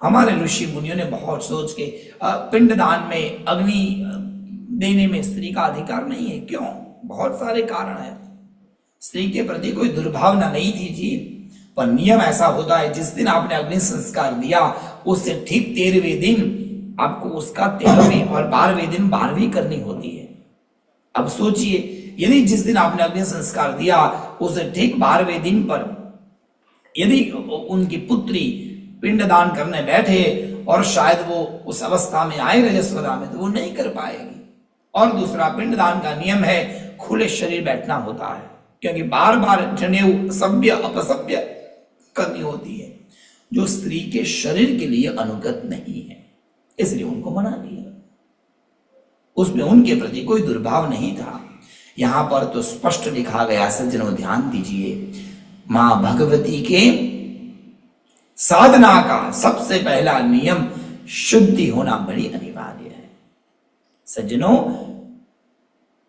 हमारे ऋषि मुनियों ने बहुत सोच के पिंडदान में अग्नि देने में स्त्री का अधिकार नहीं है। क्यों? बहुत सारे कारण है। स्त्री के प्रति कोई दुर्भावना नहीं थी जी, पर नियम ऐसा होता है जिस दिन आपने अग्नि संस्कार दिया उससे ठीक 13वें दिन आपको उसका 13वें और 12वें दिन 12वीं करनी होती है। अब सोचिए, यदि जिस दिन आपने अग्नि संस्कार दिया उससे ठीक 12वें दिन पर यदि उनकी पुत्री पिंडदान करने बैठे और शायद वो उस अवस्था में आए रजस्वला में, तो वो नहीं कर पाएगी। और दूसरा, पिंडदान का नियम है खुले शरीर बैठना होता है, क्योंकि बार बार जनेऊ सभ्य अपसभ्य करनी होती है, जो स्त्री के शरीर के लिए अनुगत नहीं है, इसलिए उनको मना दिया। उसमें उनके प्रति कोई दुर्भाव नहीं था। यहां पर तो स्पष्ट लिखा गया, सज्जनों ध्यान दीजिए, मां भगवती के साधना का सबसे पहला नियम शुद्धि होना बड़ी अनिवार्य है। सज्जनों,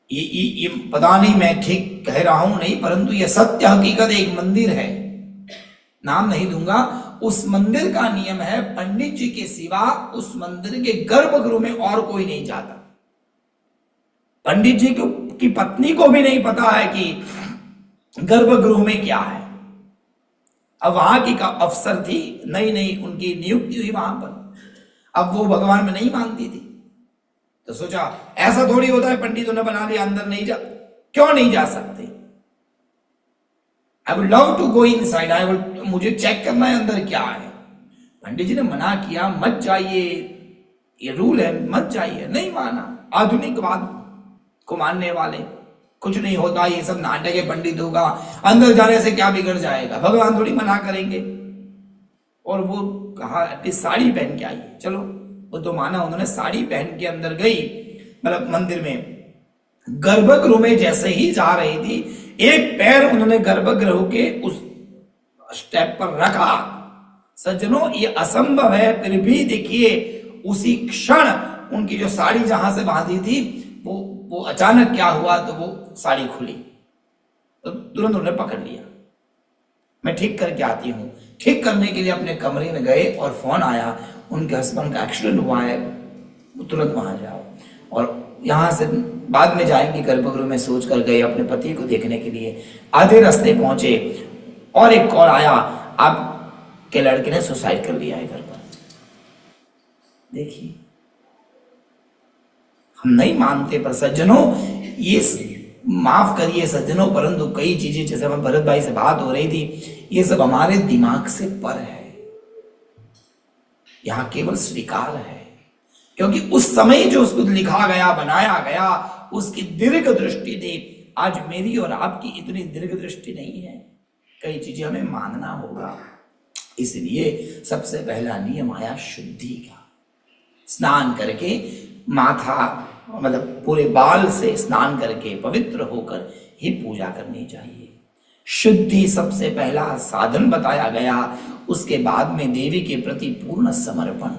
ये पता नहीं मैं ठीक कह रहा हूं नहीं, परंतु ये सत्य हकीकत। एक मंदिर है, नाम नहीं दूंगा, उस मंदिर का नियम है पंडित जी के सिवा उस मंदिर के गर्भगृह में और कोई नहीं जाता। पंडित जी की पत्नी को भी नहीं पता है कि गर्भगृह में क्या है। अब वहां की अफसर थी, नई उनकी नियुक्ति हुई वहां पर, अब वो भगवान में नहीं मानती थी, तो सोचा ऐसा थोड़ी होता है पंडितों ने बना लिया अंदर नहीं जा, क्यों नहीं जा सकते? I would love to go inside, मुझे चेक करना है अंदर क्या है। पंडित जी ने मना किया, मत जाइए, ये रूल है, मत जाइए। नहीं माना। आधुनिकवाद को मानने वाले, कुछ नहीं होता, ये सब नाटक है, पंडित होगा, अंदर जाने से क्या बिगड़ जाएगा, भगवान थोड़ी मना करेंगे। और वो कहा साड़ी पहन के आई, चलो वो तो माना, उन्होंने साड़ी पहन के अंदर गई, मतलब मंदिर में। गर्भगृह में जैसे ही जा रही थी, एक पैर उन्होंने गर्भगृह के उस स्टेप पर रखा। सज्जनों, ये असंभव है, फिर भी देखिए उसी क्षण उनकी जो साड़ी जहां से बांधी थी वो अचानक क्या हुआ, तो वो साड़ी खुली, तो तुरंत उन्होंने पकड़ लिया। मैं ठीक करके आती हूँ। ठीक करने के लिए अपने कमरे में गए और फोन आया, उनके हस्बैंड का एक्सीडेंट हुआ है, तुरंत वहां जाओ। और यहाँ से बाद में जाएंगे गर्भगृह में सोच कर गए अपने पति को देखने के लिए। आधे रास्ते पहुंचे और एक कॉल आया, आपके लड़के ने सुसाइड कर लिया है घर पर। देखिए, हम नहीं मानते, पर सज्जनों, ये माफ करिए सज्जनों, परंतु कई चीजें, जैसे मैं भरत भाई से बात हो रही थी, ये सब हमारे दिमाग से पर है। यहां केवल स्वीकार है, क्योंकि उस समय जो उसको लिखा गया, बनाया गया, उसकी दीर्घ दृष्टि थी। आज मेरी और आपकी इतनी दीर्घ दृष्टि नहीं है, कई चीजें हमें मानना होगा। इसलिए सबसे पहला नियम आया शुद्धि का। स्नान करके, माथा मतलब पूरे बाल से स्नान करके पवित्र होकर ही पूजा करनी चाहिए। शुद्धि सबसे पहला साधन बताया गया। उसके बाद में देवी के प्रति पूर्ण समर्पण।